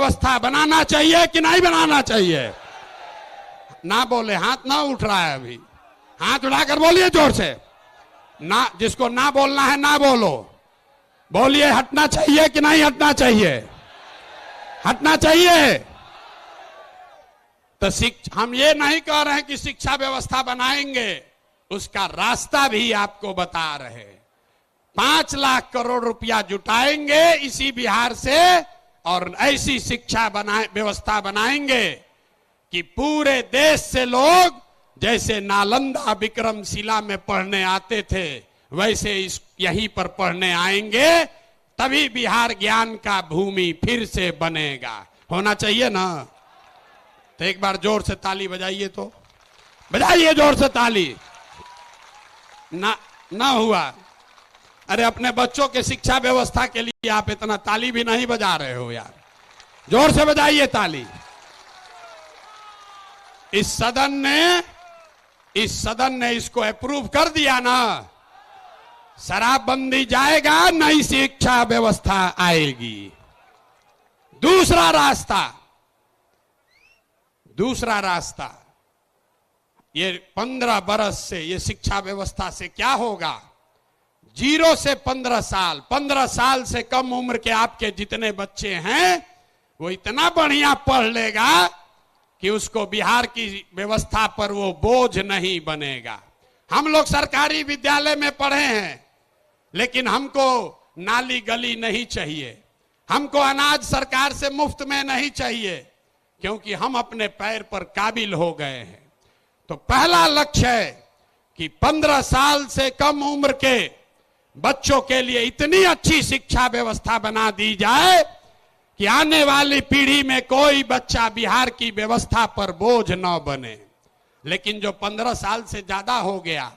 व्यवस्था बनाना चाहिए कि नहीं बनाना चाहिए? ना बोले, हाथ ना उठ रहा है अभी, हाथ उठाकर बोलिए जोर से। ना, जिसको ना बोलना है ना बोलो, बोलिए हटना चाहिए कि नहीं हटना चाहिए? हटना चाहिए। तो हम ये नहीं कह रहे हैं कि शिक्षा व्यवस्था बनाएंगे, उसका रास्ता भी आपको बता रहे। 5 लाख करोड़ रुपया जुटाएंगे इसी बिहार से और ऐसी शिक्षा व्यवस्था बनाएंगे कि पूरे देश से लोग जैसे नालंदा विक्रमशिला में पढ़ने आते थे वैसे यहीं पर पढ़ने आएंगे, तभी बिहार ज्ञान का भूमि फिर से बनेगा। होना चाहिए ना? तो एक बार जोर से ताली बजाइए, तो बजाइए जोर से ताली। ना हुआ? अरे अपने बच्चों के शिक्षा व्यवस्था के लिए आप इतना ताली भी नहीं बजा रहे हो यार, जोर से बजाइए ताली। इस सदन ने इसको अप्रूव कर दिया ना, शराबबंदी जाएगा, नई शिक्षा व्यवस्था आएगी। दूसरा रास्ता, ये 15 बरस से ये शिक्षा व्यवस्था से क्या होगा? 0 से 15 साल, 15 साल से कम उम्र के आपके जितने बच्चे हैं वो इतना बढ़िया पढ़ लेगा कि उसको बिहार की व्यवस्था पर वो बोझ नहीं बनेगा। हम लोग सरकारी विद्यालय में पढ़े हैं, लेकिन हमको नाली गली नहीं चाहिए, हमको अनाज सरकार से मुफ्त में नहीं चाहिए, क्योंकि हम अपने पैर पर काबिल हो गए हैं। तो पहला लक्ष्य है कि 15 साल से कम उम्र के बच्चों के लिए इतनी अच्छी शिक्षा व्यवस्था बना दी जाए कि आने वाली पीढ़ी में कोई बच्चा बिहार की व्यवस्था पर बोझ न बने। लेकिन जो 15 साल से ज्यादा हो गया,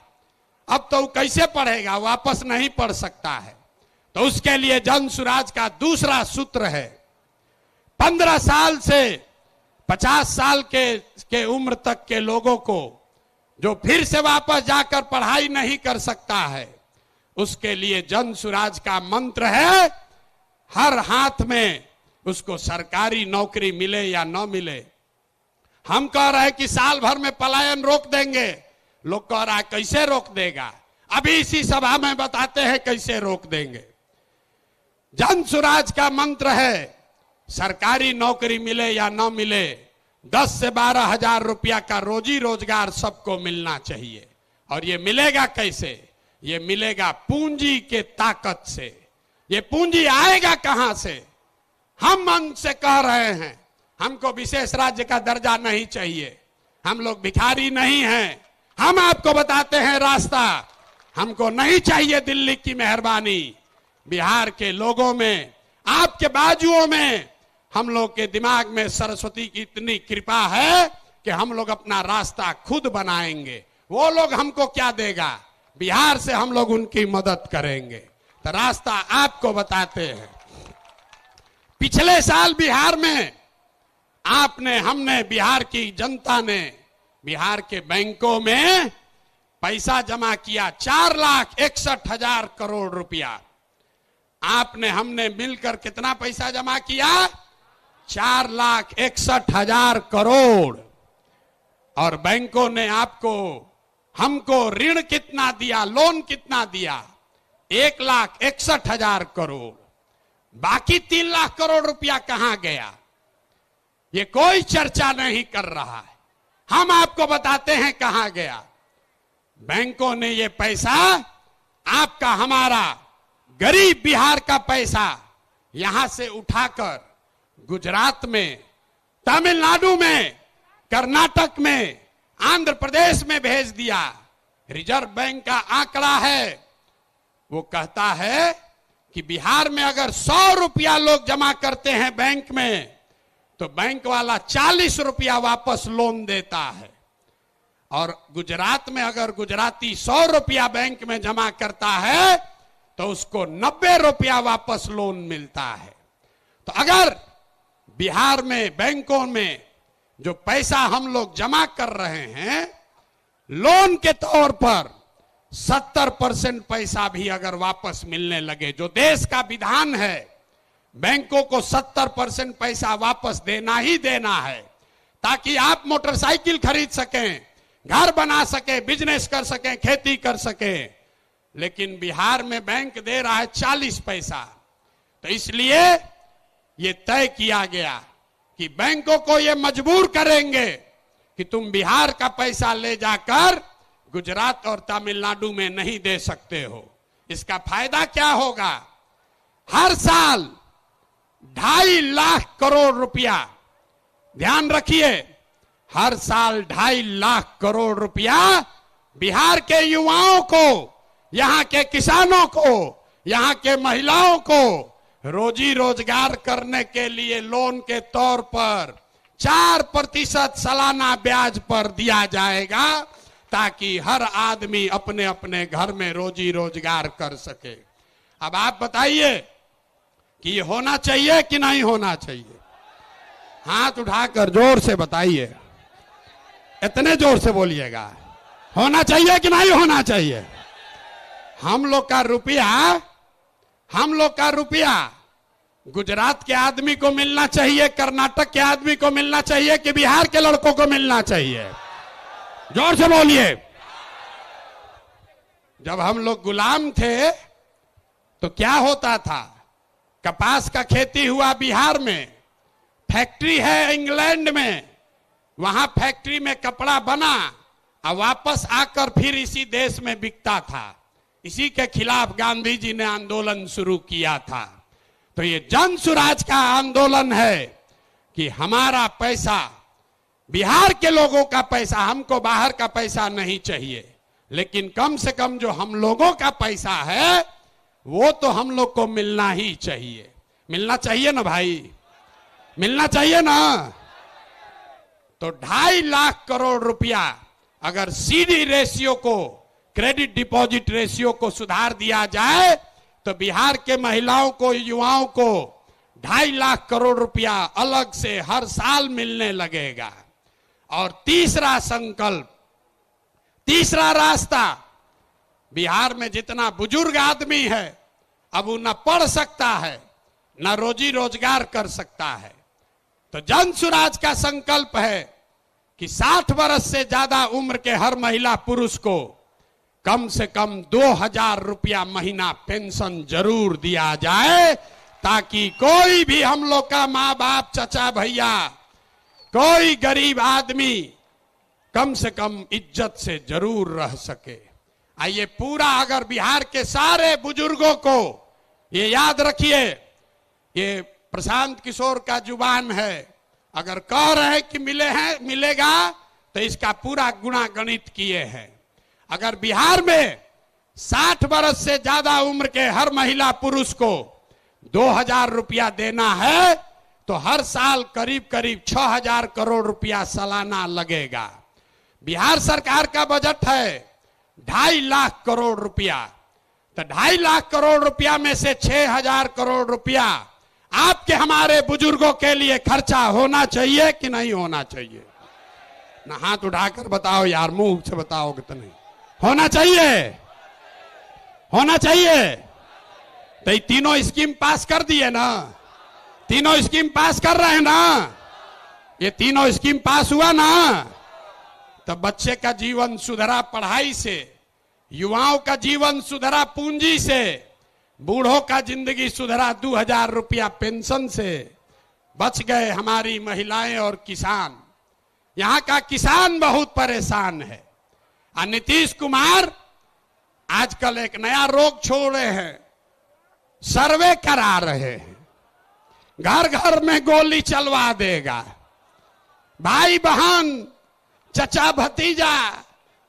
अब तो कैसे पढ़ेगा? वापस नहीं पढ़ सकता है। तो उसके लिए जन सुराज का दूसरा सूत्र है, 15 साल से 50 साल के उम्र तक के लोगों को जो फिर से वापस जाकर पढ़ाई नहीं कर सकता है, उसके लिए जन सुराज का मंत्र है, हर हाथ में उसको सरकारी नौकरी मिले या न मिले। हम कह रहे हैं कि साल भर में पलायन रोक देंगे, लोग कह रहा है कैसे रोक देगा? अभी इसी सभा में बताते हैं कैसे रोक देंगे। जन सुराज का मंत्र है, सरकारी नौकरी मिले या न मिले, 10 से 12 हजार रुपया का रोजी रोजगार सबको मिलना चाहिए। और ये मिलेगा कैसे? ये मिलेगा पूंजी के ताकत से। ये पूंजी आएगा कहां से? हम मन से कह रहे हैं, हमको विशेष राज्य का दर्जा नहीं चाहिए, हम लोग भिखारी नहीं हैं। हम आपको बताते हैं रास्ता, हमको नहीं चाहिए दिल्ली की मेहरबानी। बिहार के लोगों में, आपके बाजुओं में, हम लोग के दिमाग में सरस्वती की इतनी कृपा है कि हम लोग अपना रास्ता खुद बनाएंगे। वो लोग हमको क्या देगा? बिहार से हम लोग उनकी मदद करेंगे। तो रास्ता आपको बताते हैं। पिछले साल बिहार में हमने बिहार की जनता ने बिहार के बैंकों में पैसा जमा किया, 4,61,000 करोड़ रुपया। हमने मिलकर कितना पैसा जमा किया? 4,61,000 करोड़। और बैंकों ने हमको ऋण कितना दिया, लोन कितना दिया? 1,61,000 करोड़। बाकी 3 लाख करोड़ रुपया कहां गया? ये कोई चर्चा नहीं कर रहा है। हम आपको बताते हैं कहां गया। बैंकों ने ये पैसा, आपका हमारा गरीब बिहार का पैसा यहां से उठाकर गुजरात में, तमिलनाडु में, कर्नाटक में, आंध्र प्रदेश में भेज दिया। रिजर्व बैंक का आंकड़ा है, वो कहता है कि बिहार में अगर 100 रुपया लोग जमा करते हैं बैंक में, तो बैंक वाला 40 रुपया वापस लोन देता है। और गुजरात में अगर गुजराती 100 रुपया बैंक में जमा करता है तो उसको 90 रुपया वापस लोन मिलता है। तो अगर बिहार में बैंकों में जो पैसा हम लोग जमा कर रहे हैं लोन के तौर पर, 70% पैसा भी अगर वापस मिलने लगे, जो देश का विधान है, बैंकों को 70% पैसा वापस देना ही देना है, ताकि आप मोटरसाइकिल खरीद सकें, घर बना सकें, बिजनेस कर सकें, खेती कर सकें। लेकिन बिहार में बैंक दे रहा है 40 पैसा। तो इसलिए ये तय किया गया कि बैंकों को ये मजबूर करेंगे कि तुम बिहार का पैसा ले जाकर गुजरात और तमिलनाडु में नहीं दे सकते हो। इसका फायदा क्या होगा? हर साल 2.5 लाख करोड़ रुपया, ध्यान रखिए, हर साल 2.5 लाख करोड़ रुपया बिहार के युवाओं को, यहां के किसानों को, यहां के महिलाओं को रोजी रोजगार करने के लिए लोन के तौर पर 4% सालाना ब्याज पर दिया जाएगा, ताकि हर आदमी अपने अपने घर में रोजी रोजगार कर सके। अब आप बताइए कि ये होना चाहिए कि नहीं होना चाहिए? हाथ उठाकर जोर से बताइए, इतने जोर से बोलिएगा, होना चाहिए कि नहीं होना चाहिए? हम लोग का रुपया गुजरात के आदमी को मिलना चाहिए, कर्नाटक के आदमी को मिलना चाहिए कि बिहार के लड़कों को मिलना चाहिए? जोर से बोलिए। जब हम लोग गुलाम थे तो क्या होता था? कपास का खेती हुआ बिहार में, फैक्ट्री है इंग्लैंड में, वहां फैक्ट्री में कपड़ा बना और वापस आकर फिर इसी देश में बिकता था। इसी के खिलाफ गांधी जी ने आंदोलन शुरू किया था। तो ये जन सुराज का आंदोलन है कि हमारा पैसा, बिहार के लोगों का पैसा, हमको बाहर का पैसा नहीं चाहिए, लेकिन कम से कम जो हम लोगों का पैसा है वो तो हम लोग को मिलना ही चाहिए। मिलना चाहिए ना भाई, मिलना चाहिए ना। तो 2.5 लाख करोड़ रुपया अगर सीडी रेशियो को, क्रेडिट डिपॉजिट रेशियो को सुधार दिया जाए तो बिहार के महिलाओं को, युवाओं को 2.5 लाख करोड़ रुपया अलग से हर साल मिलने लगेगा। और तीसरा संकल्प, तीसरा रास्ता, बिहार में जितना बुजुर्ग आदमी है अब वो न पढ़ सकता है न रोजी रोजगार कर सकता है। तो जन सुराज का संकल्प है कि 60 वर्ष से ज्यादा उम्र के हर महिला पुरुष को कम से कम 2,000 रुपया महीना पेंशन जरूर दिया जाए, ताकि कोई भी हम लोग का माँ बाप, चचा भैया, कोई गरीब आदमी कम से कम इज्जत से जरूर रह सके। आइए पूरा, अगर बिहार के सारे बुजुर्गों को ये याद रखिए, ये प्रशांत किशोर का जुबान है, अगर कह रहे कि मिलेगा तो इसका पूरा गुणा गणित किए हैं। अगर बिहार में 60 वर्ष से ज्यादा उम्र के हर महिला पुरुष को 2,000 रुपया देना है तो हर साल करीब करीब 6,000 करोड़ रुपया सालाना लगेगा। बिहार सरकार का बजट है 2.5 लाख करोड़ रुपया, तो 2.5 लाख करोड़ रुपया में से 6,000 करोड़ रुपया आपके हमारे बुजुर्गों के लिए खर्चा होना चाहिए कि नहीं होना चाहिए? ना हाथ उठाकर बताओ यार, मुंह से बताओगे तो नहीं। होना चाहिए, होना चाहिए। तो ये तीनों स्कीम पास कर दिए ना, तीनों स्कीम पास कर रहे हैं ना, ये तीनों स्कीम पास हुआ ना, तो बच्चे का जीवन सुधरा पढ़ाई से, युवाओं का जीवन सुधरा पूंजी से, बूढ़ों का जिंदगी सुधरा 2,000 रुपया पेंशन से, बच गए हमारी महिलाएं और किसान। यहां का किसान बहुत परेशान है। और नीतीश कुमार आजकल एक नया रोग छोड़े हैं, सर्वे करा रहे हैं, घर घर में गोली चलवा देगा, भाई बहन, चचा भतीजा,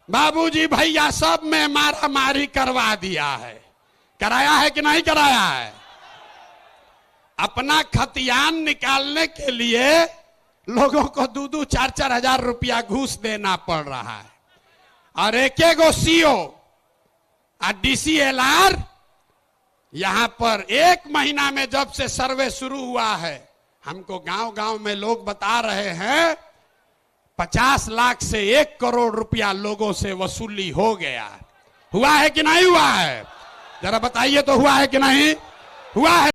बाबूजी भैया सब में मारा मारी करवा दिया है। कराया है कि नहीं कराया है? अपना खतियान निकालने के लिए लोगों को 2-2, 4-4 हजार रुपया घूस देना पड़ रहा है। और एक सीओ और DCLR यहां पर 1 महीना में जब से सर्वे शुरू हुआ है, हमको गांव गांव में लोग बता रहे हैं 50 लाख से 1 करोड़ रुपया लोगों से वसूली हो गया। हुआ है कि नहीं हुआ है? जरा बताइए तो, हुआ है कि नहीं हुआ है?